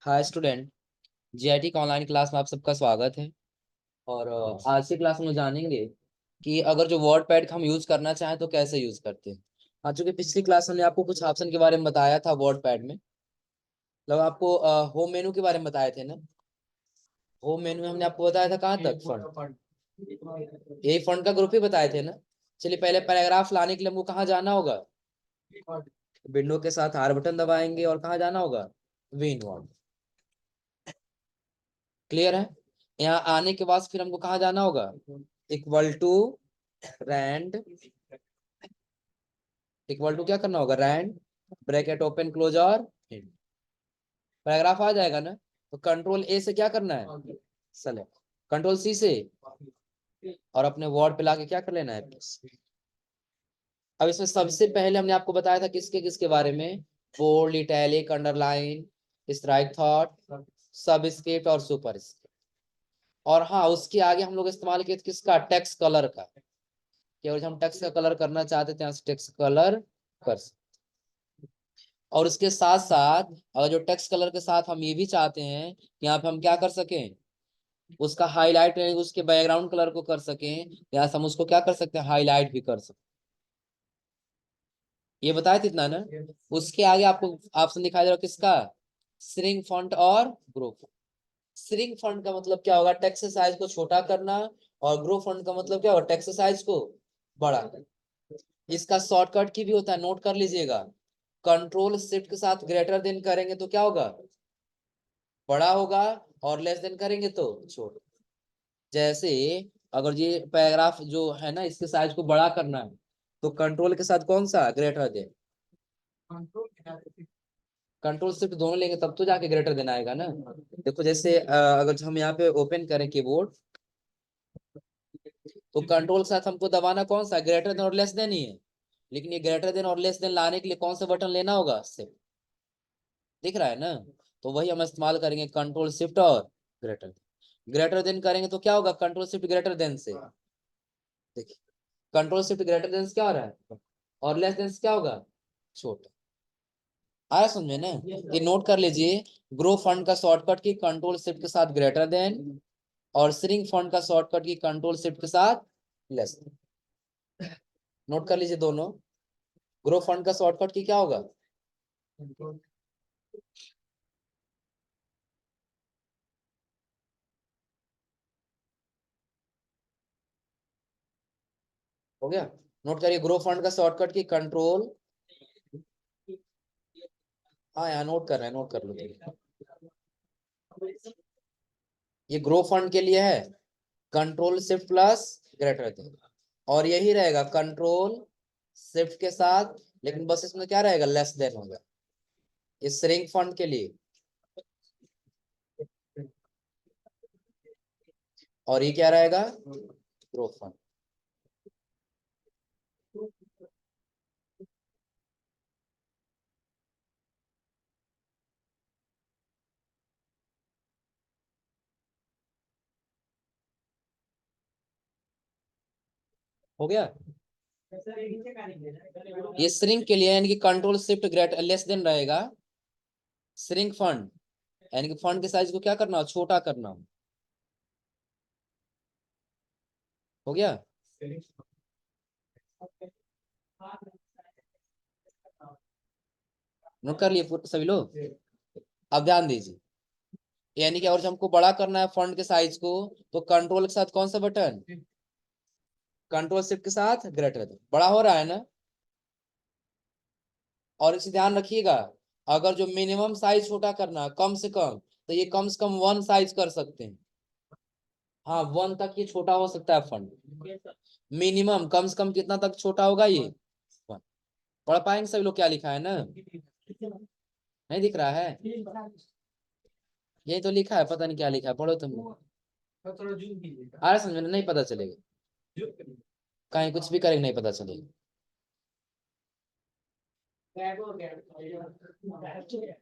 Hi student. GIT का online class में आप सबका स्वागत है। और आज की क्लास में जानेंगे कि अगर जो वर्ड पैड का हम यूज करना चाहें तो कैसे यूज करते हैं। आज चूंकि पिछली क्लास में हमने आपको कुछ ऑप्शन के बारे में बताया था वर्ड पैड में, मतलब आपको होम मेनू के बारे में बताए थे ना। होम मेनू में हमने आपको बताया था कहाँ तक फंड, यही फंड का ग्रुप ही बताए थे ना। चलिए पहले पैराग्राफ लाने के लिए हमको कहाँ जाना होगा, विंडो के साथ आर बटन दबाएंगे और कहाँ जाना होगा, वी इनवर्ड। क्लियर है। यहाँ आने के बाद फिर हमको कहाँ जाना होगा, equal to rand, equal to क्या करना होगा, रैंड ब्रैकेट ओपन क्लोज और पैराग्राफ आ जाएगा ना। तो कंट्रोल ए से क्या करना है, सेलेक्ट, कंट्रोल सी से, और अपने वर्ड पे लाके क्या कर लेना है, प्लस। अब इसमें सबसे पहले हमने आपको बताया था किसके किसके बारे में, bold, italic, underline, strikethrough, subscript और सुपर स्क्रिप्ट। और हाँ, उसके आगे हम लोग इस्तेमाल किए थे किसका, टेक्स्ट कलर का, कि अगर हम टेक्स्ट का कलर करना चाहते थे टेक्स्ट कलर कर सकते। और उसके साथ साथ अगर जो टेक्स्ट कलर के साथ हम ये भी चाहते हैं कि यहाँ पे हम क्या कर सकें, उसका हाईलाइट, उसके बैकग्राउंड कलर को कर सकें, या हम उसको क्या कर सकते हैं, हाईलाइट भी कर सकते। ये बताया था इतना ना। उसके आगे आपको ऑप्शन दिखाई दे रहा है किसका, श्रिंक फॉन्ट और ग्रो फॉन्ट। श्रिंक फॉन्ट का मतलब क्या होगा, टेक्स्ट साइज को छोटा करना, और ग्रो फॉन्ट का मतलब क्या होगा, टेक्स्ट साइज को बड़ा करना। इसका शॉर्टकट की भी होता है, नोट कर लीजिएगा। कंट्रोल शिफ्ट के साथ ग्रेटर देन करेंगे तो क्या होगा, बड़ा होगा, और लेस देन करेंगे तो छोटा। जैसे अगर ये पैराग्राफ जो है ना, इसके साइज को बड़ा करना है तो कंट्रोल के साथ कौन सा, ग्रेटर देन। कंट्रोल शिफ्ट दोनों लेंगे तब तो जाके ग्रेटर देन आएगा ना। देखो जैसे अगर हम यहाँ पे ओपन करें कीबोर्ड, तो कंट्रोल के साथ हमको दबाना कौन सा, ग्रेटर देन और लेस देन ही है। लेकिन ये ग्रेटर देन और लेस देन लाने के लिए कौन सा बटन लेना होगा, शिफ्ट। दिख रहा है ना। तो वही हम इस्तेमाल करेंगे, कंट्रोल शिफ्ट और ग्रेटर देन। ग्रेटर देन करेंगे तो क्या होगा, कंट्रोल शिफ्ट ग्रेटर देन से, देखिए कंट्रोल शिफ्ट ग्रेटर देन से क्या हो रहा है, और लेस देन से क्या होगा, छोटा। आया समझ में ना। ये नोट कर लीजिए, ग्रो फंड का शॉर्टकट की कंट्रोल शिफ्ट के साथ ग्रेटर देन, और श्रिंक फंड का शॉर्टकट की कंट्रोल शिफ्ट के साथ लेस। नोट कर लीजिए दोनों। ग्रो फंड का शॉर्टकट की क्या होगा, हो गया। नोट करिए, ग्रो फंड का शॉर्टकट की कंट्रोल, हाँ यहाँ नोट कर रहे हैं, नोट कर लो। ये ग्रो फंड के लिए है, control shift plus greater than, और यही रहेगा कंट्रोल शिफ्ट के साथ, लेकिन बस इसमें क्या रहेगा, लेस देन होगा। ये श्रिंक फंड के लिए, और ये क्या रहेगा, ग्रो फंड। हो गया। ये श्रिंक के लिए यानी कि control shift greater less than रहेगा, श्रिंक फंड यानी कि फंड के साइज को क्या करना हो, छोटा करना हो। हो गया। नोट कर लिए सभी लोग। अब ध्यान दीजिए, यानी कि और जब हमको बड़ा करना है फंड के साइज को, तो कंट्रोल के साथ कौन सा बटन, कंट्रोल शिफ्ट के साथ ग्रेटर देन, बड़ा हो रहा है ना। और इसे ध्यान रखिएगा, अगर जो मिनिमम साइज छोटा करना है, कम से कम 1 साइज कर सकते हैं। हाँ 1 तक ये छोटा हो सकता है फंड, मिनिमम कम से कम कितना तक छोटा होगा ये 1। पढ़ पाएंगे सभी लोग क्या लिखा है ना, नहीं दिख रहा है, यही तो लिखा है, पता नहीं क्या लिखा है, पढ़ो तुम लोग। आ रहा समझ में, नहीं पता चलेगा, कहीं कुछ भी करेंगे नहीं पता चलेगा।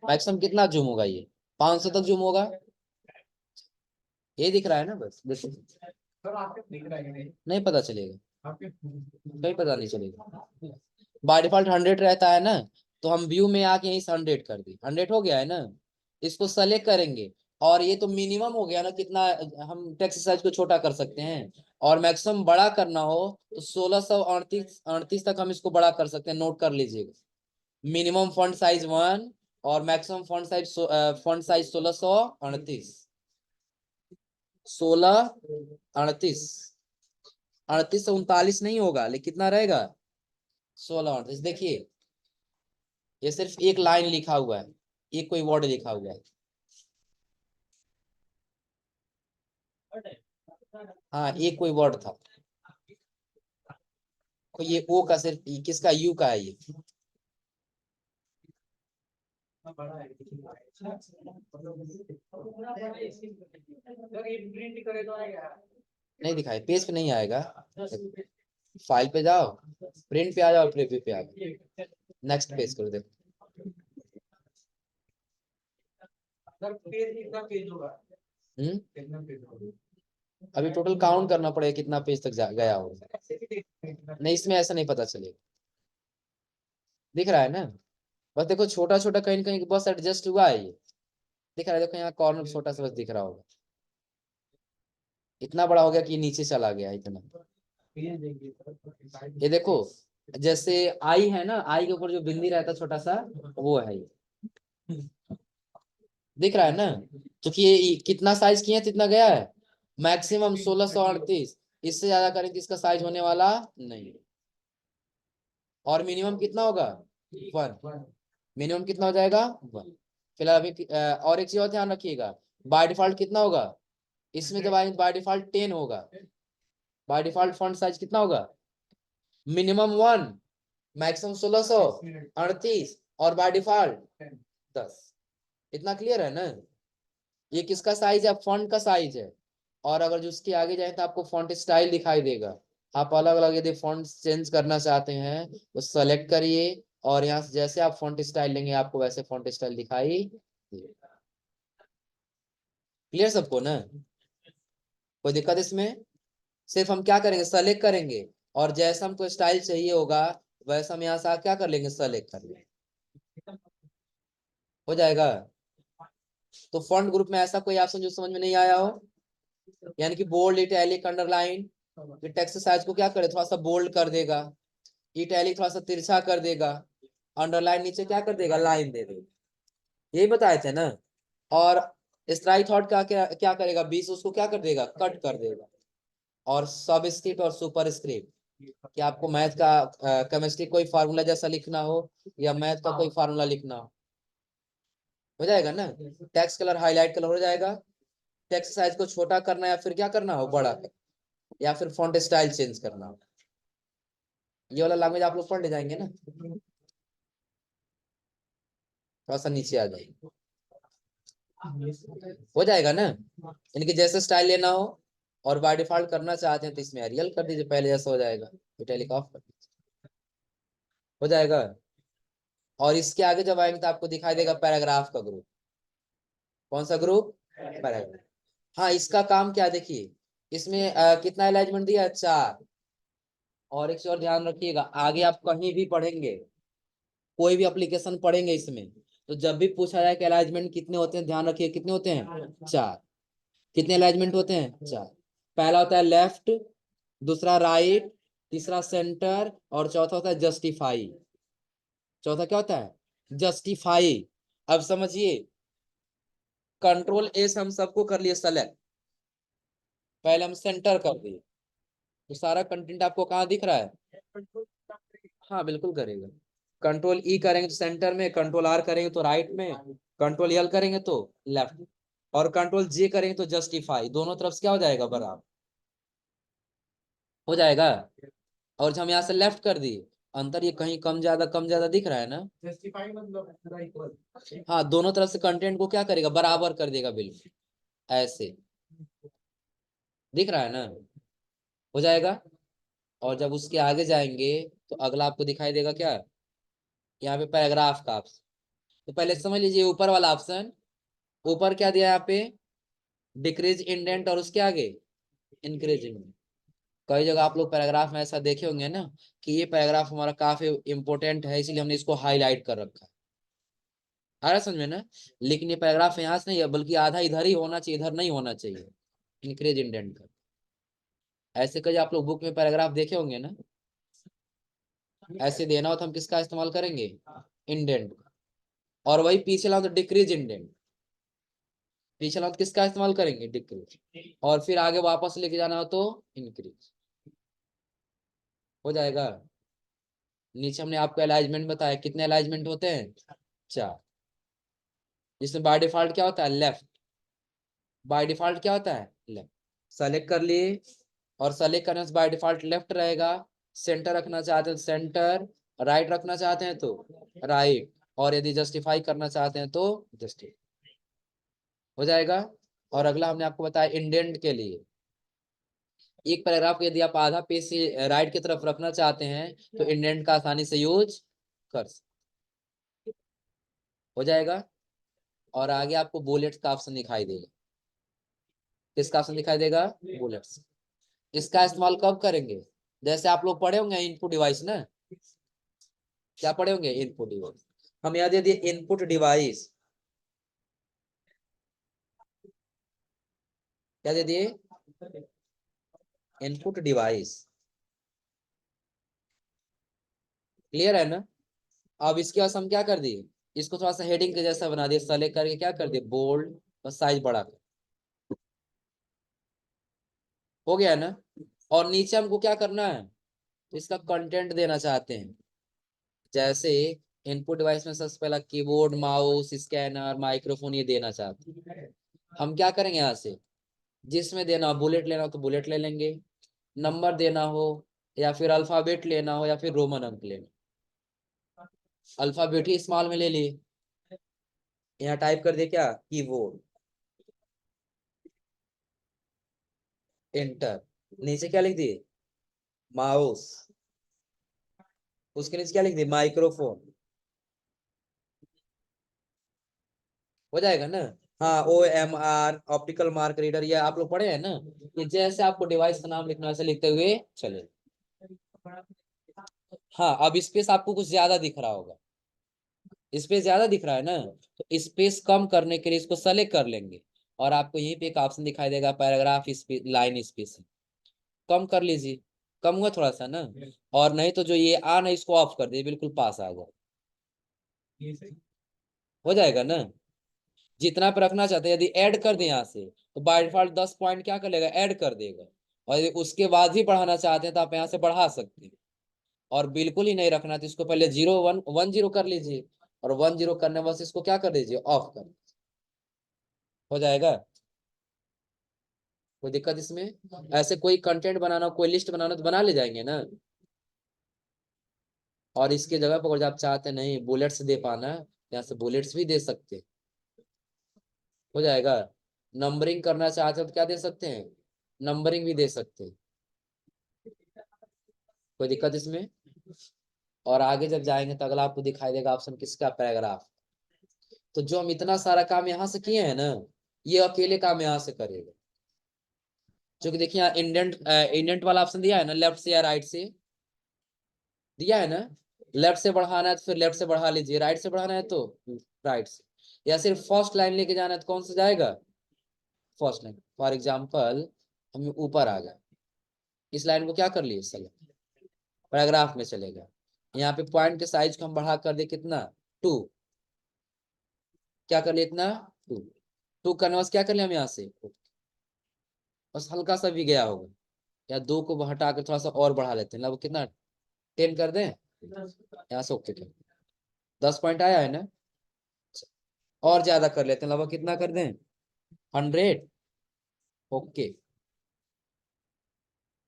मैक्सिमम कितना जूम होगा ये, 500 तक जूम होगा। ये दिख रहा है ना, बस देखो, नहीं पता चलेगा, कहीं पता नहीं चलेगा। बाय डिफॉल्ट 100 रहता है ना, तो हम व्यू में आके यहीं से 100 कर दी, 100 हो गया है ना। इसको सेलेक्ट करेंगे, और ये तो मिनिमम हो गया ना, कितना हम टेक्स्ट साइज को छोटा कर सकते हैं, और मैक्सिमम बड़ा करना हो तो 1638 तक हम इसको बड़ा कर सकते हैं, नोट कर लीजिएगा। मिनिमम फॉन्ट साइज 1 और मैक्सिमम फॉन्ट साइज 1638। 1638, 38 से 39 नहीं होगा, लेकिन कितना रहेगा? 1638। देखिए ये सिर्फ एक लाइन लिखा हुआ है, एक कोई वर्ड लिखा हुआ है। हाँ एक कोई वर्ड था, तो ये ओ का सिर्फ किसका, यू का है ये। नहीं दिखाई, पेज पे नहीं आएगा। फाइल पे जाओ, प्रिंट पे आ जाओ, प्रीव्यू पे आ जाओ, नेक्स्ट पेज करो, देखो। अभी टोटल काउंट करना पड़ेगा कितना पेज तक गया होगा। नहीं इसमें ऐसा नहीं पता चलेगा, दिख रहा है ना? बस देखो छोटा छोटा कहीं न कहीं बस एडजस्ट हुआ है ये, दिख रहा है, देखो यहाँ कॉर्नर छोटा सा बस दिख रहा होगा, इतना बड़ा हो गया कि नीचे चला गया इतना। ये देखो, जैसे आई है ना, आई के ऊपर जो बिंदी रहता है छोटा सा, वो है ये, दिख रहा है ना? क्योंकि ये कितना साइज किया है, कितना गया है, मैक्सिमम 1638। इससे ज्यादा करें तो इसका साइज होने वाला नहीं। और मिनिमम कितना होगा? 1। मिनिमम कितना हो जाएगा? 1। फिलहाल अभी और एक चीज और ध्यान रखिएगा, बाय डिफॉल्ट कितना होगा इसमें, जब आएंगे बाय डिफॉल्ट 10 होगा। बाय डिफॉल्ट फॉन्ट साइज कितना होगा? मिनिमम 1, मैक्सिमम 1638, और बाय डिफॉल्ट 10। इतना क्लियर है ना? ये किसका साइज है? फॉन्ट का साइज है। और अगर जो उसके आगे जाए तो आपको फॉन्ट स्टाइल दिखाई देगा। आप अलग अलग यदि फॉन्ट चेंज करना चाहते हैं तो सेलेक्ट करिए, और यहाँ से जैसे आप फॉन्ट स्टाइल लेंगे आपको वैसे फॉन्ट स्टाइल दिखाई देगा। क्लियर सबको ना? कोई दिक्कत इसमें? सिर्फ हम क्या करेंगे, सेलेक्ट करेंगे, और जैसा हमको स्टाइल चाहिए होगा वैसा हम यहाँ से क्या कर लेंगे, सेलेक्ट कर लेंगे, हो जाएगा। तो फॉन्ट ग्रुप में ऐसा कोई ऑप्शन जो समझ में नहीं आया हो, यानी कि बोल्ड, इटैलिक, अंडरलाइन, ये टेक्स्ट साइज को क्या करे, थोड़ा सा बोल्ड कर देगा, इटैलिक थोड़ा सा तिरछा कर देगा, अंडरलाइन नीचे क्या कर देगा, लाइन दे देगा, यही बताए थे ना। और स्ट्राइक थॉट का क्या क्या करेगा, 20 उसको क्या कर देगा, कट कर देगा। और सब स्क्रिप्ट और सुपर स्क्रिप्ट, कि आपको मैथ का केमिस्ट्री कोई फार्मूला जैसा लिखना हो, या मैथ का कोई फार्मूला लिखना हो जाएगा ना। टेक्स्ट कलर, हाईलाइट कलर हो जाएगा। टेक्स्ट साइज को छोटा करना या फिर क्या करना हो, बड़ा कर, या फिर फॉन्ट स्टाइल चेंज करना हो, ये वाला लैंग्वेज आप लोग पढ़ ले जाएंगे ना। थोड़ा सा नीचे आ जाएगी, हो जाएगा ना। यानी कि जैसे स्टाइल लेना हो और बाय डिफॉल्ट करना चाहते हैं तो इसमें एरियल कर दीजिए, पहले जैसा हो जाएगा, इटैलिक ऑफ कर दीजिए, हो जाएगा। और इसके आगे जब आएंगे तो आपको दिखाई देगा पैराग्राफ का ग्रुप। कौन सा ग्रुप? पैराग्राफ। हाँ इसका काम क्या है, देखिए इसमें कितना अलाइनमेंट दिया है, 4। और एक चीज और ध्यान रखिएगा, आगे आप कहीं भी पढ़ेंगे, कोई भी एप्लीकेशन पढ़ेंगे इसमें, तो जब भी पूछा जाए कि अलाइनमेंट कितने होते हैं, ध्यान रखिए कितने होते हैं, 4। कितने अलाइनमेंट होते हैं, 4। पहला होता है लेफ्ट, दूसरा राइट, तीसरा सेंटर, और चौथा होता है जस्टिफाई। चौथा क्या होता है, जस्टिफाई। अब समझिए, कंट्रोल ए से हम सबको कर लिए सेलेक्ट, पहले हम सेंटर कर दिए, तो सारा कंटेंट आपको कहाँ दिख रहा है? हाँ बिल्कुल करेगा। कंट्रोल ई करेंगे तो सेंटर में, कंट्रोल आर करेंगे तो राइट में, कंट्रोल एल करेंगे तो लेफ्ट, और कंट्रोल जे करेंगे तो जस्टिफाई, दोनों तरफ से क्या हो जाएगा, बराबर हो जाएगा। और जब हम यहाँ से लेफ्ट कर दिए, अंतर ये कहीं कम ज्यादा दिख रहा है ना? जस्टिफाई मतलब हाँ, दोनों तरफ से कंटेंट को क्या करेगा, बराबर कर देगा, बिल्कुल ऐसे, दिख रहा है ना? हो जाएगा। और जब उसके आगे जाएंगे तो अगला आपको दिखाई देगा क्या, यहाँ पे पैराग्राफ का ऑप्शन। तो पहले समझ लीजिए ऊपर वाला ऑप्शन, ऊपर क्या दिया है यहाँ पे, डिक्रीज इंडेंट, और उसके आगे इंक्रीज इंडेंट। कई जगह आप लोग पैराग्राफ में ऐसा देखे होंगे ना, कि ये पैराग्राफ हमारा काफी इंपॉर्टेंट है, इसलिए हमने इसको हाईलाइट कर रखा है। आ रहा समझ में ना। लेकिन ये पैराग्राफ यहाँ से नहीं है, बल्कि आधा इधर ही होना चाहिए, इधर नहीं होना चाहिए। इंक्रीज इंडेंट कर, ऐसे कभी आप लोग बुक में पैराग्राफ देखे होंगे ना, ऐसे देना हो तो हम किसका इस्तेमाल करेंगे, इंडेंट। और वही पीछे लाओ तो डिक्रीज इंडेंट, पीछे लाओ तो किसका इस्तेमाल करेंगे, डिक्रीज। और फिर आगे वापस लेके जाना हो तो इंक्रीज। हो जाएगा। नीचे हमने आपको अलाइजमेंट बताया, कितने अलाइजमेंट होते हैं, 4। जिसमें बाय डिफॉल्ट क्या होता है, लेफ्ट। बाय डिफॉल्ट क्या होता है, लेफ्ट। सेलेक्ट कर लिए, और सेलेक्ट करने से बाय डिफॉल्ट लेफ्ट रहेगा। सेंटर रखना चाहते हैं तो सेंटर, राइट रखना चाहते हैं तो राइट, और यदि जस्टिफाई करना चाहते हैं तो जस्टिफाई। हो जाएगा। और अगला हमने आपको बताया इंडेंट के लिए, एक पैराग्राफ को यदि आप आधा पेज से राइट की तरफ रखना चाहते हैं तो इंडेंट का आसानी से यूज कर सकते। हो जाएगा। और आगे आपको बुलेट्स का ऑप्शन दिखाई देगा। किसका ऑप्शन दिखाई देगा, बुलेट्स। इसका इस्तेमाल कब करेंगे, जैसे आप लोग पढ़े होंगे इनपुट डिवाइस ना, क्या पढ़े होंगे, इनपुट डिवाइस। हम याद दिए इनपुट डिवाइस, क्या दे दिए, इनपुट डिवाइस। क्लियर है ना। अब इसके बाद हम क्या कर दिए, इसको थोड़ा सा हेडिंग के जैसा बना दिए, सेलेक्ट करके क्या कर दिए, बोल्ड और साइज बढ़ा कर। हो गया ना। और नीचे हमको क्या करना है, तो इसका कंटेंट देना चाहते हैं। जैसे इनपुट डिवाइस में सबसे पहला कीबोर्ड, माउस, स्कैनर, माइक्रोफोन, ये देना चाहते हैं। हम क्या करेंगे, यहाँ से जिसमें देना हो, बुलेट लेना हो तो बुलेट ले लेंगे, नंबर देना हो, या फिर अल्फाबेट लेना हो, या फिर रोमन अंक लेना। अल्फाबेट ही स्मॉल में ले लिए, यहाँ टाइप कर दिया क्या, कीबोर्ड, एंटर। नीचे क्या लिख दिए, माउस। उसके नीचे क्या लिख दिए, माइक्रोफोन। हो जाएगा ना। हाँ, OMR, ऑप्टिकल मार्क रीडर, ये आप लोग पढ़े हैं ना। ये जैसे आपको डिवाइस का नाम लिखना है, वैसे लिखते हुए चले। हाँ, अब स्पेस आपको कुछ ज्यादा दिख रहा होगा, स्पेस ज्यादा दिख रहा है ना, तो स्पेस कम करने के लिए इसको सेलेक्ट कर लेंगे, और आपको यहीं पे एक ऑप्शन दिखाई देगा, पैराग्राफ स्पेस, लाइन स्पेस, कम कर लीजिए। कम हुआ थोड़ा सा ना। और नहीं तो जो ये ऑन है इसको ऑफ कर दीजिए, बिल्कुल पास आ जाए। हो जाएगा ना। जितना पे रखना चाहते हैं, यदि ऐड कर दे यहाँ से तो बाय डिफॉल्ट 10 पॉइंट क्या कर लेगा, ऐड कर देगा। और यदि उसके बाद भी बढ़ाना चाहते हैं तो आप यहाँ से बढ़ा सकते हैं। और बिल्कुल ही नहीं रखना तो इसको पहले 0 1 1 0 कर लीजिए, और 1 0 करने बस इसको क्या कर दीजिए, ऑफ कर। हो जाएगा। कोई दिक्कत इसमें, ऐसे कोई कंटेंट बनाना, कोई लिस्ट बनाना तो बना ले जाएंगे ना। और इसके जगह पर अगर आप चाहते नहीं बुलेट्स दे पाना, यहाँ से बुलेट्स भी दे सकते। हो जाएगा। नंबरिंग करना चाहते हो तो क्या दे सकते हैं, नंबरिंग भी दे सकते हैं। कोई दिक्कत इसमें। और आगे जब जाएंगे तो अगला आपको दिखाई देगा ऑप्शन किसका, पैराग्राफ। तो जो हम इतना सारा काम यहाँ से किए हैं ना, ये अकेले काम यहाँ से करेगा। क्योंकि देखिए यहाँ इंडेंट इंडेंट वाला ऑप्शन दिया है ना, लेफ्ट से या राइट से दिया है ना। लेफ्ट से बढ़ाना है तो फिर लेफ्ट से बढ़ा लीजिए, राइट से बढ़ाना है तो राइट से, या सिर्फ फर्स्ट लाइन लेके जाना है तो कौन सा जाएगा, फर्स्ट लाइन। फॉर एग्जाम्पल हम ऊपर आ गए, इस लाइन को क्या कर लिए, पैराग्राफ में चलेगा। यहाँ पे पॉइंट के साइज को हम बढ़ा कर दे कितना, 2। क्या कर लिए इतना, 2। 2 करने वास्ते क्या कर लिया हम यहाँ से, बस हल्का सा भी गया होगा, या 2 को हटा कर थोड़ा सा और बढ़ा लेते हैं, लगभग कितना, 10 कर दें, यहाँ से ओके कर, 10 पॉइंट आया है ना। और ज्यादा कर लेते हैं, लगभग कितना कर दें, 100। ओके,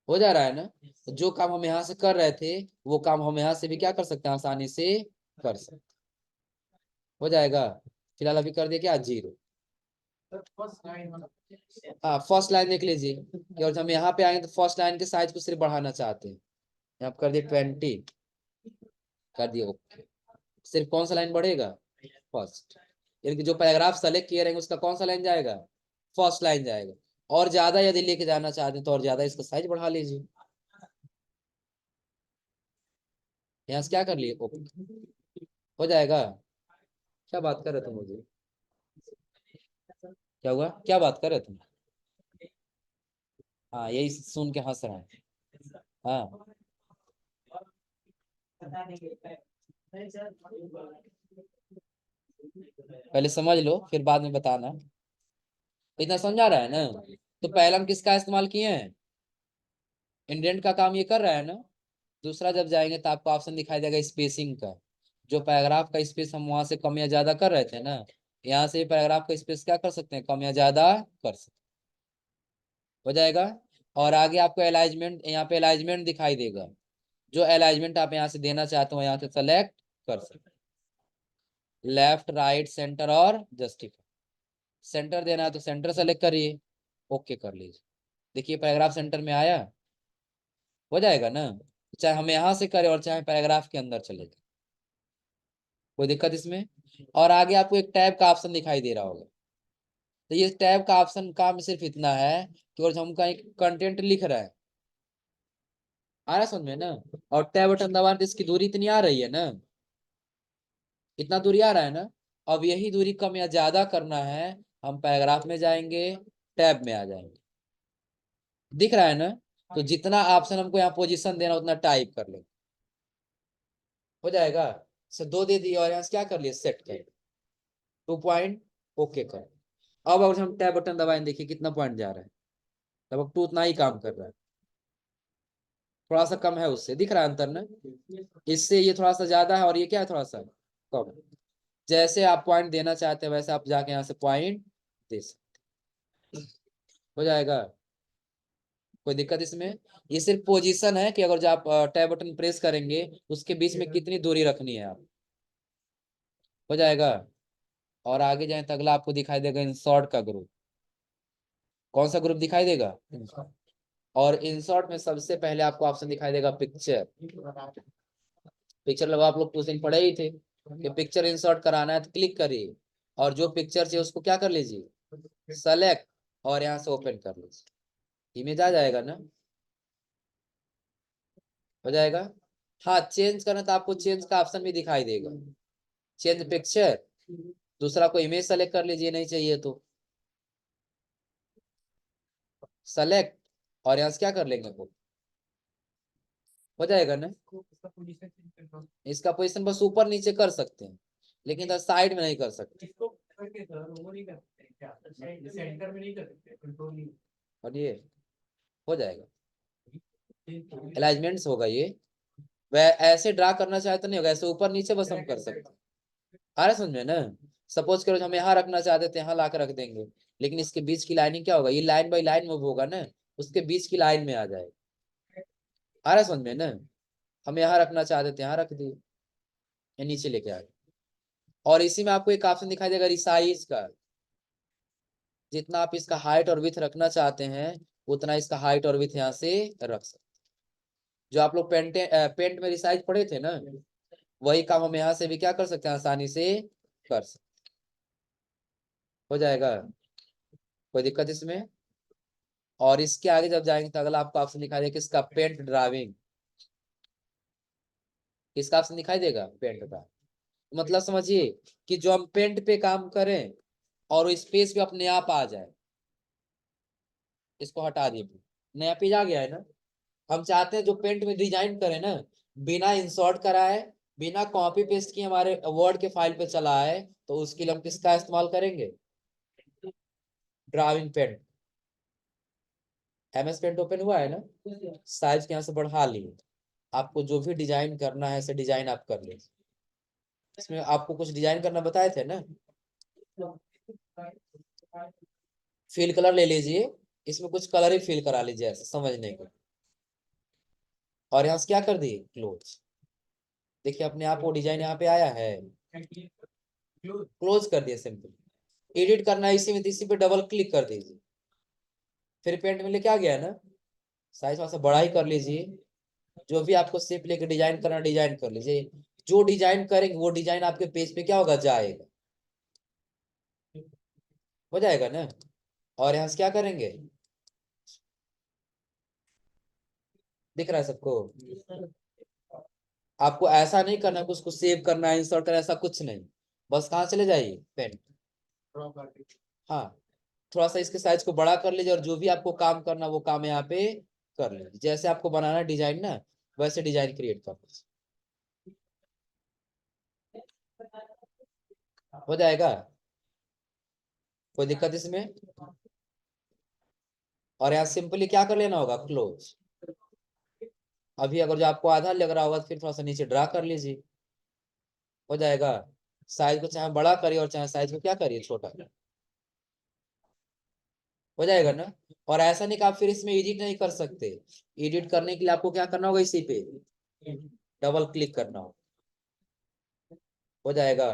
हो जा रहा है ना। तो जो काम हम यहाँ से कर रहे थे, वो काम हम यहाँ से भी क्या कर सकते हैं, आसानी से कर सकते। हो जाएगा। फिलहाल अभी कर दिया क्या, 0। हाँ, फर्स्ट लाइन देख लीजिए कि, और हम यहाँ पे आएंगे तो फर्स्ट लाइन के साइज को सिर्फ बढ़ाना चाहते हैं, यहाँ कर दिए 20, कर दिए ओके। सिर्फ कौन सा लाइन बढ़ेगा, फर्स्ट। यानी कि जो पैराग्राफ सेलेक्ट किए रहेंगे उसका कौन सा लाइन जाएगा, फर्स्ट लाइन जाएगा। और ज्यादा यदि लेके जाना चाहते हैं तो और ज्यादा इसका साइज बढ़ा लीजिए। यहाँ से क्या कर लिए, ओके। हो जाएगा। क्या बात कर रहे तुम मुझे? क्या हुआ, क्या बात कर रहे तुम? हाँ यही सुन के हंस रहे हैं। हाँ पहले समझ लो फिर बाद में बताना। इतना समझा रहा है ना? तो पहला हम किसका इस्तेमाल किए हैं? इंडेंट का काम ये कर रहा है ना। दूसरा जब जाएंगे तो आपको ऑप्शन दिखाई देगा स्पेसिंग का। जो पैराग्राफ का स्पेस हम वहां से कम या ज्यादा कर रहे थे ना, यहाँ से पैराग्राफ का स्पेस क्या कर सकते हैं, कम या ज्यादा कर सकते। हो जाएगा। और आगे आपको अलाइजमेंट, यहाँ पे अलाइजमेंट दिखाई देगा। जो अलाइजमेंट आप यहाँ से देना चाहते हो यहाँ से सेलेक्ट कर सकते, लेफ्ट राइट सेंटर और जस्टिफाई। सेंटर देना है तो सेंटर सेलेक्ट करिए, ओके कर लीजिए। देखिए पैराग्राफ सेंटर में आया। हो जाएगा ना? चाहे हम यहाँ से करें और चाहे पैराग्राफ के अंदर चले जाए, कोई दिक्कत इसमें। और आगे आपको एक टैब का ऑप्शन दिखाई दे रहा होगा। तो ये टैब का ऑप्शन काम सिर्फ इतना है कि और हम कहीं कंटेंट लिख रहे हैं, आ रहा है समझ में ना, और टैब बटन दबाने से इसकी दूरी इतनी आ रही है ना, इतना दूरी आ रहा है ना। अब यही दूरी कम या ज्यादा करना है, हम पैराग्राफ में जाएंगे, टैब में आ जाएंगे, दिख रहा है ना। तो जितना ऑप्शन हमको यहाँ पोजीशन देना उतना टाइप कर ले, हो जाएगा। सो दो दे दिए और यहाँ से क्या कर लिए, सेट कर 2 पॉइंट, ओके कर। अब अगर हम टैब बटन दबाएं देखिए कितना पॉइंट जा रहा है, लगभग 2 उतना ही काम कर रहा है, थोड़ा सा कम है उससे, दिख रहा है अंतर ना। इससे ये थोड़ा सा ज्यादा है और ये क्या है, थोड़ा सा कम। जैसे आप पॉइंट देना चाहते हैं वैसे आप जाके यहाँ से पॉइंट दे सकते। हो जाएगा, कोई दिक्कत इसमें। ये सिर्फ पोजीशन है कि अगर जो आप टैब बटन प्रेस करेंगे उसके बीच में कितनी दूरी रखनी है आप। हो जाएगा। और आगे जाए तो अगला आपको दिखाई देगा इंसर्ट का ग्रुप। कौन सा ग्रुप दिखाई देगा? और इंसर्ट में सबसे पहले आपको ऑप्शन दिखाई देगा पिक्चर। पिक्चर लगा, आप लोग कुछ दिन पढ़े ही थे कि पिक्चर इंसर्ट कराना है तो क्लिक करिए, और जो पिक्चर चाहिए उसको क्या कर लीजिए, सेलेक्ट, और यहाँ से ओपन कर लीजिए, इमेज आ जाएगा ना। हो जाएगा। हाँ चेंज करना तो आपको चेंज का ऑप्शन भी दिखाई देगा, चेंज पिक्चर। दूसरा कोई इमेज सेलेक्ट कर लीजिए, नहीं चाहिए तो सेलेक्ट, और यहाँ से क्या कर लेंगे वो, हो जाएगा ना। इसका पोजीशन बस ऊपर नीचे कर सकते हैं, लेकिन साइड में नहीं कर सकते। और ये हो जाएगा, अलाइनमेंट्स होगा ये। वह ऐसे ड्रा करना चाहे तो नहीं होगा, ऐसे ऊपर नीचे बस हम कर सकते हैं। आ रहा समझ में ना। सपोज करो हम यहाँ रखना चाहते थे, यहाँ ला कर रख देंगे, लेकिन इसके बीच की लाइनिंग क्या होगा, ये लाइन बाई लाइन मूव होगा ना, उसके बीच की लाइन में आ जाएगा। आ रहा समझ में ना। हम यहाँ रखना चाहते थे, यहाँ रख दिए, या नीचे लेके आ गए। और इसी में आपको एक ऑप्शन दिखाई देगा रिसाइज का। जितना आप इसका हाइट और विड्थ रखना चाहते हैं उतना इसका हाइट और विड्थ यहाँ से रख सकते। जो आप लोग पेंट में रिसाइज पढ़े थे ना, वही काम हम यहाँ से भी क्या कर सकते हैं, आसानी से कर सकते। हो जाएगा, कोई दिक्कत इसमें। और इसके आगे जब जाएंगे तो अगला आपको ऑप्शन दिखाई देगा किसका, पेंट ड्राइविंग। किसका ऑप्शन दिखाई देगा, पेंट का। मतलब समझिए कि जो हम पेंट पे काम करें और स्पेस पे अपने आप आ जाए, इसको हटा दिए, नया पेज आ गया है ना। हम चाहते हैं जो पेंट में डिजाइन करें ना, बिना इंसर्ट कराए, बिना कॉपी पेस्ट किए हमारे वर्ड के फाइल पे चला आए, तो उसके लिए हम किसका इस्तेमाल करेंगे, driving paint. MS paint open हुआ है ना, साइज के यहाँ से बढ़ा लिए, आपको जो भी डिजाइन करना है ऐसे डिजाइन आप कर लीजिए। इसमें आपको कुछ डिजाइन करना बताए थे ना, फिल कलर ले लीजिए, इसमें कुछ कलर ही फिल करा लीजिए ऐसे समझने को, और यहाँ से क्या कर दिए, क्लोज। देखिए अपने आप वो डिजाइन यहाँ पे आया है, क्लोज कर दिए सिंपल। एडिट करना है इसी में, तो इसी पे डबल क्लिक कर दीजिए, फिर पेंट में लेके आ गया ना। साइज थोड़ा सा बड़ा ही कर लीजिए, जो भी आपको शेप लेके डिजाइन करना डिजाइन कर लीजिए। जो डिजाइन करेंगे वो डिजाइन आपके पेज पे क्या होगा, जाएगा। हो जाएगा ना। और यहाँ से क्या करेंगे, दिख रहा है सबको। आपको ऐसा नहीं करना कि उसको सेव करना है, इंसर्ट करना है, ऐसा कुछ नहीं। बस कहाँ चले जाइए, पेंट। हाँ, थोड़ा सा इसके साइज को बड़ा कर लीजिए और जो भी आपको काम करना वो काम यहाँ पे कर लीजिए। जैसे आपको बनाना डिजाइन ना, वैसे डिजाइन क्रिएट कर लीजिए, हो जाएगा। कोई दिक्कत इसमें? और यहाँ सिंपली क्या कर लेना होगा, क्लोज। अभी अगर जो आपको आधा लग रहा होगा तो फिर थोड़ा सा नीचे ड्रा कर लीजिए, हो जाएगा। साइज को चाहे बड़ा करिए और चाहे साइज को क्या करिए, छोटा, हो जाएगा ना। और ऐसा नहीं कि आप फिर इसमें एडिट नहीं कर सकते। एडिट करने के लिए आपको क्या करना होगा, इसी पे डबल क्लिक करना होगा, हो जाएगा।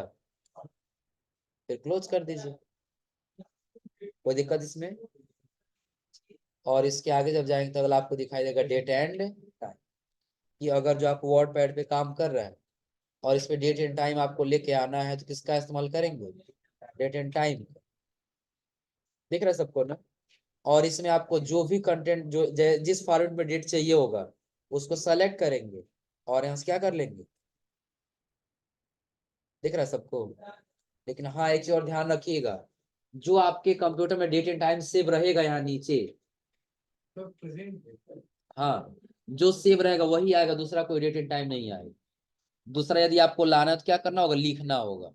फिर क्लोज कर दीजिए, कोई दिक्कत इसमें? और इसके आगे जब जाएंगे तो अगला आपको दिखाई देगा डेट एंड टाइम, कि अगर जो आप वर्ड पैड पे काम कर रहे हैं और इस पे डेट एंड टाइम आपको लेके आना है तो किसका इस्तेमाल करेंगे, डेट एंड टाइम। दिख रहा है सबको ना? और इसमें आपको जो भी कंटेंट जो जिस फॉर्मेट में डेट चाहिए होगा उसको सेलेक्ट करेंगे और यहाँ से क्या कर लेंगे, दिख रहा है सबको? लेकिन हाँ, एक चीज और ध्यान रखिएगा, जो आपके कंप्यूटर में डेट एंड टाइम सेव रहेगा यहाँ नीचे, हाँ, जो सेव रहेगा वही आएगा, दूसरा कोई डेट एंड टाइम नहीं आएगा। दूसरा यदि आपको लाना है तो क्या करना होगा, लिखना होगा।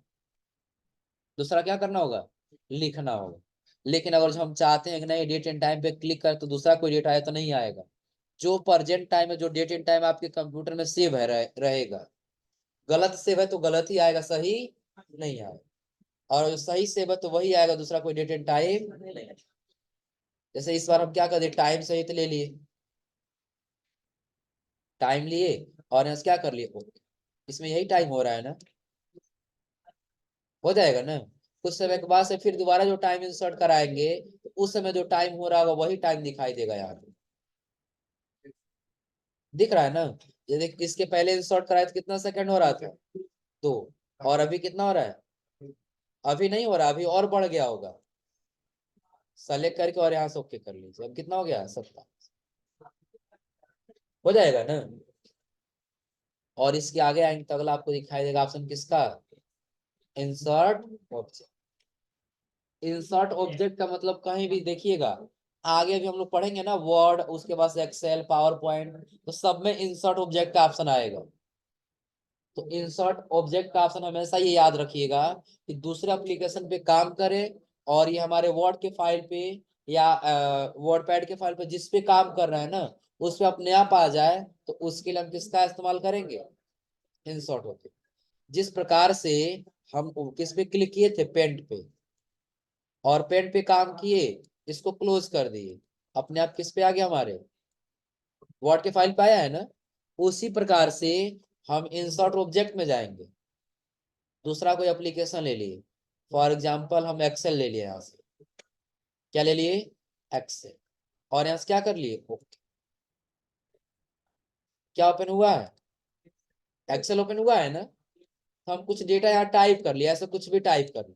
दूसरा क्या करना होगा, लिखना होगा। लेकिन अगर जो हम चाहते हैं कि नहीं डेट एंड टाइम पे क्लिक कर तो दूसरा कोई डेट आए, तो नहीं आएगा। जो प्रेजेंट टाइम है, जो डेट एंड टाइम आपके कंप्यूटर में सेव है रहेगा। गलत सेव है तो गलत ही आएगा, सही नहीं आएगा। और जो सही सेव है तो वही आएगा, दूसरा कोई डेट एंड टाइम नहीं। जैसे इस बार हम क्या कर दिए, टाइम सहित ले लिए, टाइम लिए और यहाँ से क्या कर लिए, ओके। इसमें यही टाइम हो रहा है ना, हो जाएगा ना। कुछ समय के बाद से फिर दोबारा जो टाइम इंसर्ट कराएंगे तो उस समय जो टाइम हो रहा होगा वही टाइम दिखाई देगा यहाँ पे, दिख रहा है ना। ये देख, इसके पहले इंसर्ट कराए तो कितना सेकंड हो रहा था, 2। और अभी कितना हो रहा है, अभी नहीं हो रहा, अभी और बढ़ गया होगा। सेलेक्ट करके और यहाँ से ओके कर लीजिए, अब कितना हो गया, 7, हो जाएगा ना। और इसके आगे आएंगे तो अगला आपको दिखाई देगा ऑप्शन किसका, इंसर्ट ऑब्जेक्ट। इंसर्ट ऑब्जेक्ट का मतलब कहीं भी देखिएगा, आगे भी हम लोग पढ़ेंगे ना, वर्ड, उसके बाद एक्सेल, पावर पॉइंट, तो सब में इंसर्ट ऑब्जेक्ट का ऑप्शन आएगा। तो इंसर्ट ऑब्जेक्ट का ऑप्शन हमेशा ये याद रखिएगा कि दूसरे एप्लीकेशन पे काम करे और ये हमारे वर्ड के फाइल पे या वर्ड पैड के फाइल पे जिस पे काम कर रहे हैं ना, उस पे अपने आप आ जाए, तो उसके लिए हम किसका इस्तेमाल करेंगे, इंसर्ट ऑब्जेक्ट। जिस प्रकार से हम किस पे क्लिक किए थे, पेंट पे, और पेन पे काम किए, इसको क्लोज कर दिए, अपने आप किस पे आ गया, हमारे वर्ड के फाइल पे आया है ना। उसी प्रकार से हम इंसर्ट ऑब्जेक्ट में जाएंगे, दूसरा कोई एप्लीकेशन ले लिए, फॉर एग्जांपल हम एक्सेल ले लिए, यहाँ से क्या ले लिए, एक्सेल, और यहाँ से क्या कर लिए, ओके। क्या ओपन हुआ है, एक्सेल ओपन हुआ है ना। तो हम कुछ डेटा यहाँ टाइप कर लिया, ऐसा कुछ भी टाइप कर लिया,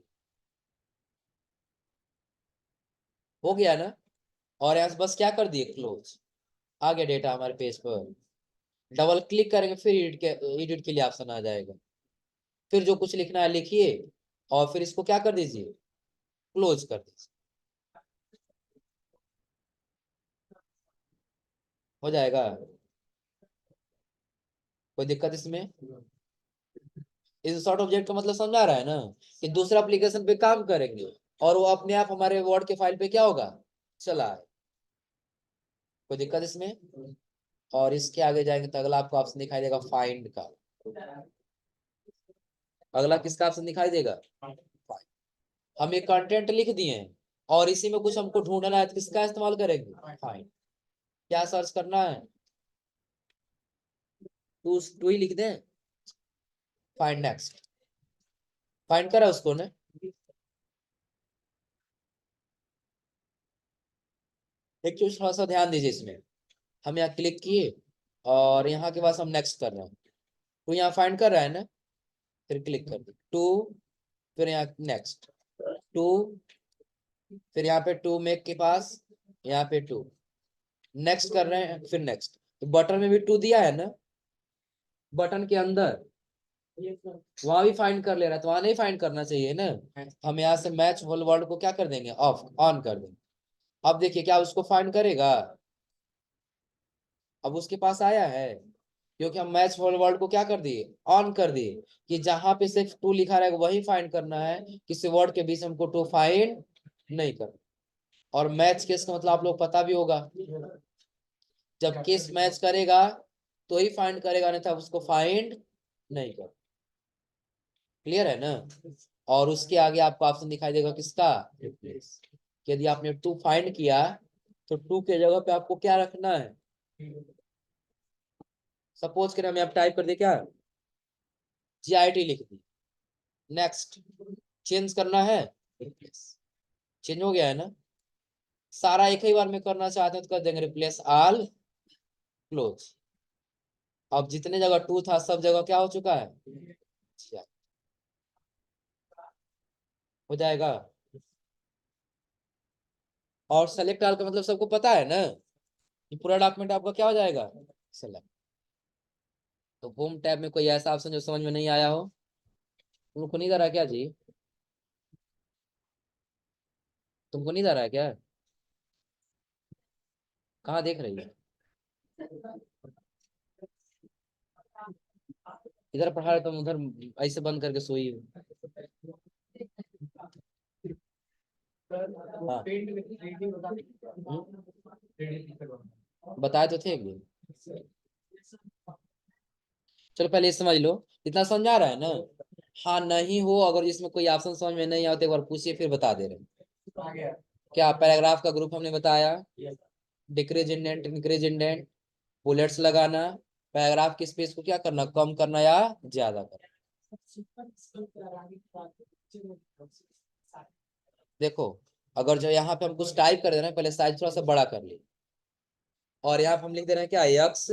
हो गया ना। और यहाँ से बस क्या कर दिए, क्लोज, आ गया डेटा हमारे पेज पर। डबल क्लिक करेंगे फिर एडिट के लिए ऑप्शन आ जाएगा, फिर जो कुछ लिखना है लिखिए और फिर इसको क्या कर दीजिए, क्लोज कर दीजिए, हो जाएगा। कोई दिक्कत इसमें? इंसर्ट ऑब्जेक्ट का मतलब समझा रहा है ना, कि दूसरा एप्लीकेशन पे काम करेंगे और वो अपने आप हमारे वर्ड के फाइल पे क्या होगा, चला है। कोई दिक्कत इसमें? और इसके आगे जाएंगे तो अगला आपको ऑप्शन दिखाई देगा, फाइंड का। अगला किसका ऑप्शन दिखाई देगा, Find। हम एक कंटेंट लिख दिए हैं और इसी में कुछ हमको ढूंढना है तो किसका इस्तेमाल करेंगे, फाइंड। क्या सर्च करना है, टू ही लिख दें, फाइंड नेक्स्ट, फाइंड करा उसको ना। एक चीज थोड़ा सा ध्यान दीजिए इसमें, हम यहाँ क्लिक किए और यहाँ के पास हम नेक्स्ट कर रहे हैं, तो यहाँ फाइंड कर रहा है ना, फिर क्लिक कर दे टू, फिर यहाँ नेक्स्ट टू, फिर यहाँ पे टू मेक के पास, यहाँ पे टू, नेक्स्ट कर रहे हैं, फिर नेक्स्ट। तो बटन में भी टू दिया है ना, बटन के अंदर वहां भी फाइंड कर ले रहा है तो वहां नहीं फाइंड करना चाहिए ना। हम यहाँ से मैच होल वर्ड को क्या कर देंगे, ऑफ ऑन कर देंगे। अब देखिए क्या उसको फाइंड करेगा, अब उसके पास आया है, क्योंकि हम मैच होल वर्ड को क्या कर दिए, ऑन कर दिए, कि जहां पे सिर्फ टू लिखा रहेगा वही फाइंड करना है, किसी वर्ड के बीच हमको टू फाइंड नहीं करना। और मैच केस का मतलब आप लोग पता भी होगा, जब केस मैच करेगा तो ही फाइंड करेगा, नहीं था उसको फाइंड नहीं कर। क्लियर है ना। और उसके आगे आपको ऑप्शन दिखाई देगा किसका, रिप्लेस। यदि आपने टू फाइंड किया तो टू के जगह पे आपको क्या रखना है, सपोज करें हमें आप टाइप कर दे क्या, GIT लिख दी, नेक्स्ट, चेंज करना है, रिप्लेस, चेंज हो गया है ना। सारा एक ही बार में करना चाहते हैं तो कर देंगे रिप्लेस ऑल क्लोज। अब जितने जगह टू था सब जगह क्या हो चुका है, हो जाएगा। और सेलेक्ट ऑल का मतलब सबको पता है ना, कि पूरा डॉक्यूमेंट आपका क्या हो जाएगा, सेलेक्ट। तो होम टैब में कोई ऐसा ऑप्शन जो समझ में नहीं आया हो, तुमको नहीं आ रहा क्या जी, तुमको नहीं आ रहा है क्या, कहाँ देख रही है, इधर पढ़ा रहे तुम उधर ऐसे बंद करके सोई हो। हाँ बताए तो थे एक दिन। चलो पहले ये समझ लो, इतना समझा रहा है ना। हाँ नहीं हो, अगर इसमें कोई ऑप्शन समझ में नहीं आते एक बार पूछिए फिर बता दे रहे। क्या पैराग्राफ का ग्रुप हमने बताया, decrease indent increase indent, bullets लगाना, पैराग्राफ की स्पेस को क्या करना, कम करना या ज्यादा करना। देखो अगर जो यहाँ पे हम कुछ टाइप कर दे रहे हैं, पहले साइज थोड़ा सा बड़ा कर ली, और यहाँ पे हम लिख दे रहे हैं क्या, एक्स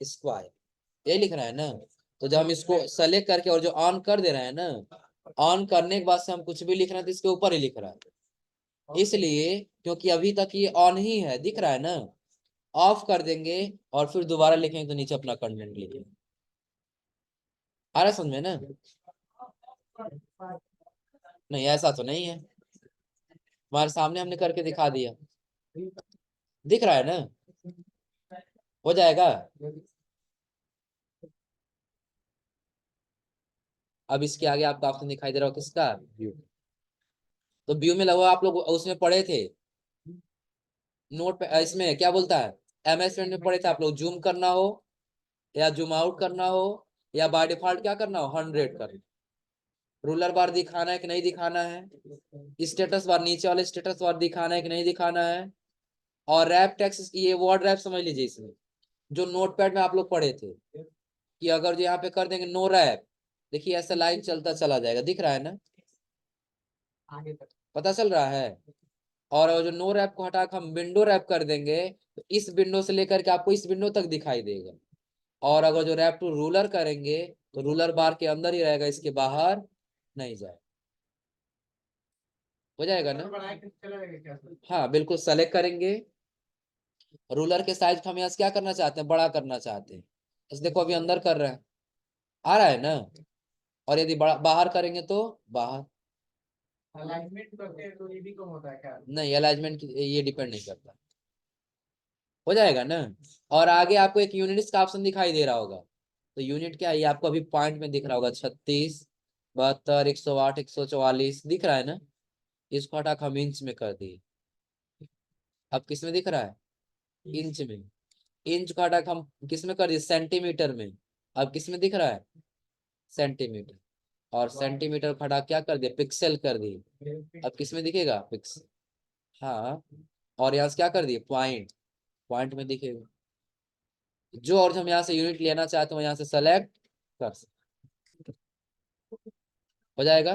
स्क्वायर, ये लिख रहा है ना। तो जब हम इसको सेलेक्ट करके और जो ऑन कर दे रहे हैं ना, ऑन करने के बाद से हम कुछ भी लिख रहे हैं तो इसके ऊपर ही लिख रहा है, इसलिए क्योंकि अभी तक ये ऑन ही है, दिख रहा है ना। ऑफ कर देंगे और फिर दोबारा लिखेंगे तो नीचे अपना कंटेंट लिखेंगे। आ रहा है समझ में ना। नहीं ऐसा तो नहीं है, हमारे सामने हमने करके दिखा दिया, दिख रहा है ना, हो जाएगा। अब इसके आगे आपको ऑप्शन दिखाई दे रहा हो किसका, व्यू। तो व्यू में लगभग आप लोग उसमें पढ़े थे, नोट पे इसमें क्या बोलता है, MS पेंट में पढ़े थे आप लोग, जूम करना हो या जूम आउट करना हो या बाय डिफॉल्ट क्या करना हो, 100 करना, रूलर बार दिखाना है कि नहीं दिखाना है, स्टेटस बार नीचे वाले स्टेटस बार दिखाना है कि नहीं दिखाना है, और रैप टेक्स्ट, ये वर्ड रैप समझ लीजिए इसमें, जो नोटपैड में आप लोग पढ़े थे, कि अगर जो यहाँ पे कर देंगे नो रैप, देखिए ऐसा लाइन चलता चला जाएगा, दिख रहा है ना, पता चल रहा है। और जो नो रैप को हटा कर हम विंडो रैप कर देंगे तो इस विंडो से लेकर के आपको इस विंडो तक दिखाई देगा। और अगर जो रैप टू रूलर करेंगे तो रूलर बार के अंदर ही रहेगा, इसके बाहर नहीं जाए, हो जाएगा ना। हाँ बिल्कुल, सेलेक्ट करेंगे, रूलर के साइज को हम यहाँ से क्या करना चाहते हैं, बड़ा करना चाहते हैं, बस देखो अभी अंदर कर रहे हैं, आ रहा है ना। और यदि बड़ा बाहर करेंगे तो बाहर, अलाइनमेंट करते हैं तो ये भी कम होता है क्या, नहीं अलाइनमेंट ये डिपेंड नहीं करता, हो जाएगा ना। और आगे आपको एक यूनिट्स का ऑप्शन दिखाई दे रहा होगा, तो यूनिट क्या है, ये आपको अभी पॉइंट में दिख रहा होगा, 36, 72, 108, 144 दिख रहा है ना। इसको हटा के हम इंच में कर दिए, अब किस में दिख रहा है, इंच में। इंच को हटा के हम किस में कर दिए, सेंटीमीटर में, अब किस में दिख रहा है, सेंटीमीटर। और सेंटीमीटर को हटा क्या कर दिया, पिक्सल कर दिए, अब किस में दिखेगा, पिक्सल। हाँ, और यहाँ से क्या कर दिए, पॉइंट, पॉइंट में दिखेगा। जो और हम यहाँ से यूनिट लेना चाहते हो यहाँ से सेलेक्ट कर सकते, हो जाएगा।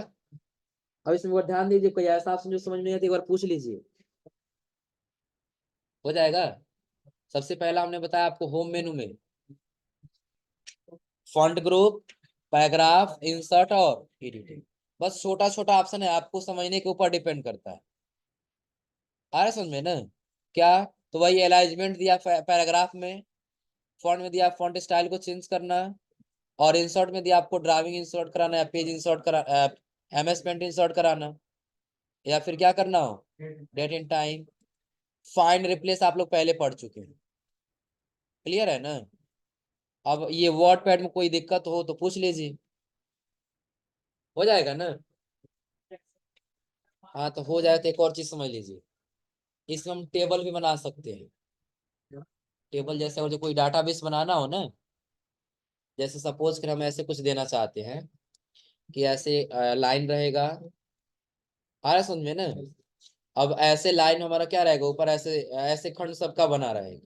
अब इसमें एक बार ध्यान दीजिए, कोई ऐसा ऑप्शन जो समझ में नहीं आता एक बार पूछ लीजिए, हो जाएगा। सबसे पहला हमने बताया आपको होम मेनू में फॉन्ट ग्रुप, पैराग्राफ, इंसर्ट और एडिटिंग, बस छोटा छोटा ऑप्शन है, आपको समझने के ऊपर डिपेंड करता है। आ रहा समझ में ना। क्या, तो वही अलाइजमेंट दिया पैराग्राफ में, फॉन्ट में दिया फॉन्ट स्टाइल को चेंज करना, और इंसर्ट में दिया आपको ड्राइविंग इंसर्ट कराना है, पेज इंसर्ट करा, MS पेंट इंसर्ट कराना, या फिर क्या करना हो, date and time. Find replace आप लोग पहले पढ़ चुके हैं, क्लियर है ना। अब ये वर्ड पैड में कोई दिक्कत हो तो पूछ लीजिए, हो जाएगा ना। हाँ तो हो जाए तो एक और चीज समझ लीजिए, इसमें हम टेबल भी बना सकते हैं। टेबल जैसे और जो कोई डाटाबेस बनाना हो ना, जैसे सपोज कर हम ऐसे कुछ देना चाहते हैं कि ऐसे लाइन रहेगा, आ रहा है समझ में ना। अब ऐसे लाइन हमारा क्या रहेगा, ऊपर ऐसे ऐसे खंड सबका बना रहेगा,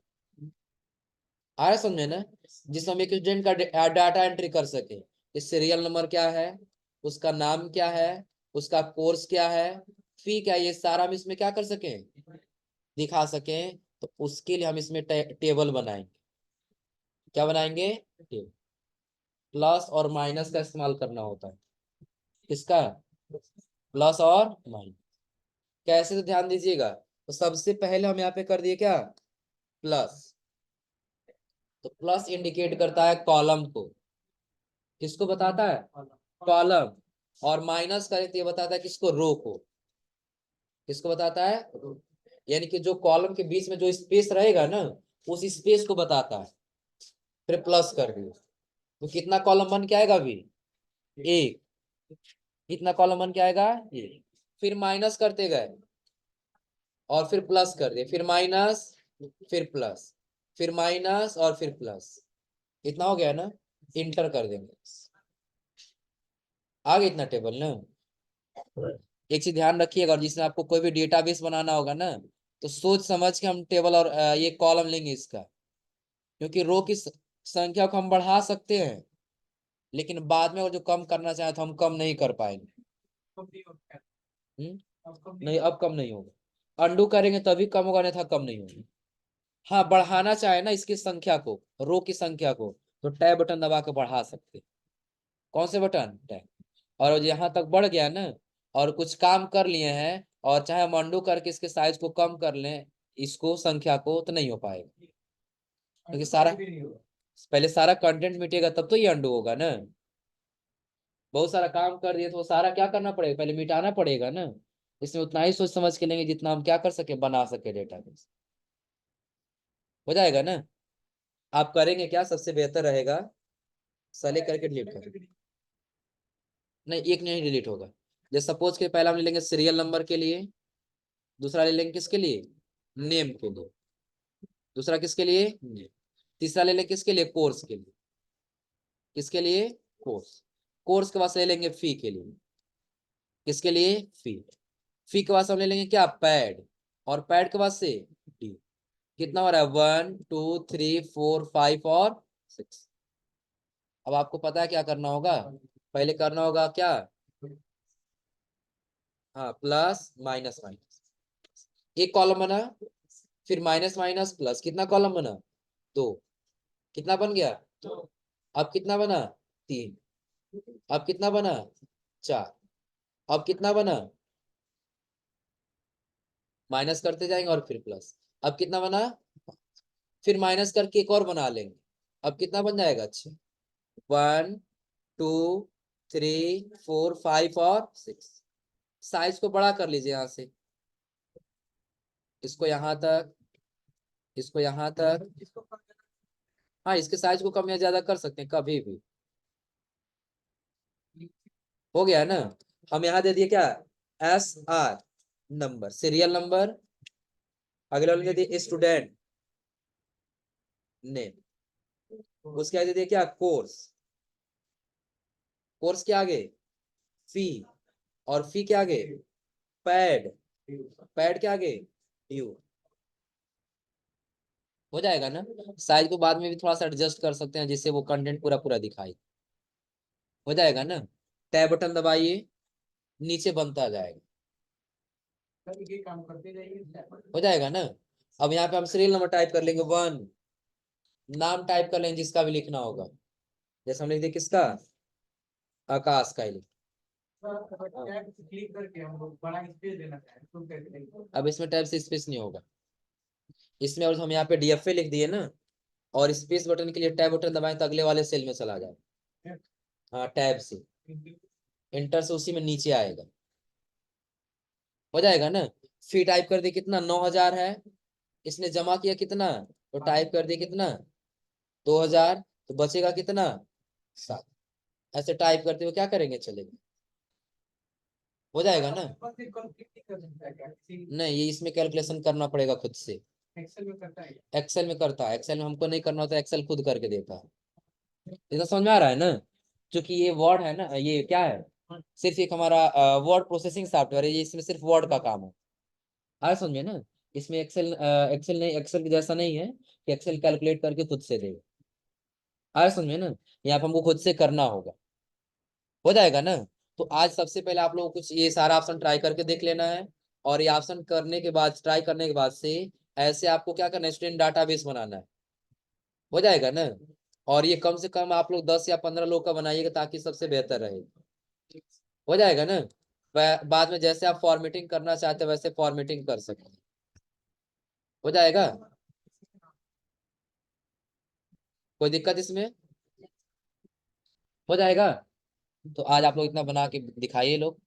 आ रहा है समझ में ना। जिसमें हम एक स्टूडेंट का डाटा एंट्री कर सके, कि सीरियल नंबर क्या है, उसका नाम क्या है, उसका कोर्स क्या है, फी क्या है, ये सारा हम इसमें क्या कर सकें, दिखा सकें। तो उसके लिए हम इसमें टेबल बनाएंगे। क्या बनाएंगे, टेबल। प्लस और माइनस का इस्तेमाल करना होता है, किसका, प्लस और माइनस। कैसे, तो ध्यान दीजिएगा। तो सबसे पहले हम यहाँ पे कर दिए क्या, प्लस। तो प्लस इंडिकेट करता है कॉलम को, किसको बताता है, कॉलम। और माइनस करे तो ये बताता है किसको, रो को। किसको बताता है, यानी कि जो कॉलम के बीच में जो स्पेस रहेगा ना, उस स्पेस को बताता है। फिर प्लस कर दिए तो कितना कॉलम बन के आएगा अभी, एक। कितना कॉलम बन के आएगा, एक। फिर माइनस करते गए और फिर प्लस कर दिए, फिर माइनस, फिर प्लस, फिर माइनस और फिर प्लस। इतना हो गया ना, इंटर कर देंगे, आ गया इतना टेबल ना। एक चीज ध्यान रखिएगा, और जिसमें आपको कोई भी डेटाबेस बनाना होगा ना, तो सोच समझ के हम टेबल और ये कॉलम लेंगे इसका। क्योंकि रो की संख्या को हम बढ़ा सकते हैं, लेकिन बाद में वो जो कम करना चाहे तो हम कम नहीं कर पाएंगे। नहीं, अब कम नहीं होगा, अंडू करेंगे तभी कम होगा, नहीं था कम नहीं होगा। हाँ, बढ़ाना चाहे ना इसकी संख्या को, रो की संख्या को, तो टैब बटन दबा के बढ़ा सकते। कौन से बटन, टैब। और यहाँ तक बढ़ गया ना, और कुछ काम कर लिए हैं, और चाहे हम अंडू करके इसके साइज को कम कर लें, इसको संख्या को, तो नहीं हो पाएगा। क्योंकि सारा, पहले सारा कंटेंट मिटेगा तब तो ये अंडू होगा ना। बहुत सारा काम कर दिए तो वो सारा क्या करना पड़ेगा, पहले मिटाना पड़ेगा ना। इसमें उतना ही सोच समझ के लेंगे जितना हम क्या कर सके, बना सके डेटाबेस। हो जाएगा ना। आप करेंगे क्या, सबसे बेहतर रहेगा सेलेक्ट करके डिलीट करें। नहीं, एक नहीं डिलीट होगा। जैसे सपोज के पहला हम ले लेंगे सीरियल नंबर के लिए, दूसरा ले लेंगे किसके लिए, नेम के लिए, दूसरा किसके लिए, नेम। तीसरा ले लेंगे किसके लिए, कोर्स के लिए। किसके लिए, कोर्स। कोर्स के बाद ले लेंगे फी के लिए। किसके लिए, फी। फी के बाद हम ले लेंगे क्या, पैड। और पैड के बाद से डी। कितना हो रहा है, 1 2 3 4 5 और 6। अब आपको पता है क्या करना होगा, पहले करना होगा क्या, हाँ, प्लस माइनस माइनस, एक कॉलम बना, फिर माइनस माइनस प्लस, कितना कॉलम बना, दो। कितना बन गया, अब कितना बना, तीन। अब कितना बना, चार। अब कितना बना, माइनस करते जाएंगे और फिर प्लस। अब कितना बना, फिर माइनस करके एक और बना लेंगे। अब कितना बन जाएगा, 6। 1 2 3 4 5 और 6। साइज को बड़ा कर लीजिए यहाँ से, इसको यहाँ तक, इसको यहाँ तक। हाँ, इसके साइज को कम या ज्यादा कर सकते हैं कभी भी। हो गया ना। हम यहाँ दे दिए क्या, SR नंबर, सीरियल नंबर। अगले वाले दे दिए स्टूडेंट नेम। उसके आगे दे दिए क्या, कोर्स। कोर्स के आगे फी, और फी के आगे पैड, पैड के आगे ड्यू। हो जाएगा ना। साइज को बाद में भी थोड़ा सा एडजस्ट कर सकते हैं, जिससे वो कंटेंट पूरा पूरा दिखाई। हो जाएगा ना। टैब बटन दबाइए, नीचे बनता जाएगा, हो जाएगा ना। अब यहाँ पे हम सीरियल नंबर टाइप कर लेंगे 1, नाम टाइप कर लेंगे जिसका भी लिखना होगा। जैसे हम लिख दिए किसका, आकाश का ही लिख। अब इसमें टाइप से स्पेस नहीं होगा इसमें, और हम यहाँ पे DFA लिख दिए ना, और स्पेस बटन के लिए टैब बटन दबाएं तो अगले वाले सेल में चला जाए। हाँ टैब से, इंटर से उसी में नीचे आएगा, हो जाएगा ना। फी टाइप कर दिए कितना, 9,000 है, इसने जमा किया कितना, तो टाइप कर दिए कितना, 2,000, तो बचेगा कितना, 7। ऐसे टाइप करते हुए क्या करेंगे, चलेगा, हो जाएगा ना। नहीं, ये इसमें कैलकुलेशन करना पड़ेगा खुद से, एक्सेल में करता है, एक्सेल में हमको नहीं करना होता, एक्सेल खुद करके देता है। इतना समझ में आ रहा है ना। क्योंकि ये वर्ड है ना, ये क्या है, सिर्फ एक हमारा वर्ड प्रोसेसिंग सॉफ्टवेयर है, ये इसमें सिर्फ वर्ड का काम है। आ समझ में ना। इसमें एक्सेल एक्सेल नहीं, एक्सेल जैसा नहीं है कि एक्सेल कैलकुलेट करके खुद से देगा। आ समझ में ना, यहाँ पे हमको खुद से करना होगा, हो जाएगा ना। तो आज सबसे पहले आप लोगों को कुछ ये सारा ऑप्शन ट्राई करके देख लेना है, और ये ऑप्शन करने के बाद, ट्राई करने के बाद से ऐसे आपको क्या करना है, स्टूडेंट डाटाबेस बनाना है, हो जाएगा ना। और ये कम से कम आप लोग 10 या 15 लोग का बनाइएगा, ताकि सबसे बेहतर रहे, हो जाएगा ना। बाद में जैसे आप फॉर्मेटिंग करना चाहते हो वैसे फॉर्मेटिंग कर सकते हैं, हो जाएगा। कोई दिक्कत इसमें, हो जाएगा। तो आज आप लोग इतना बना के दिखाइए लोग।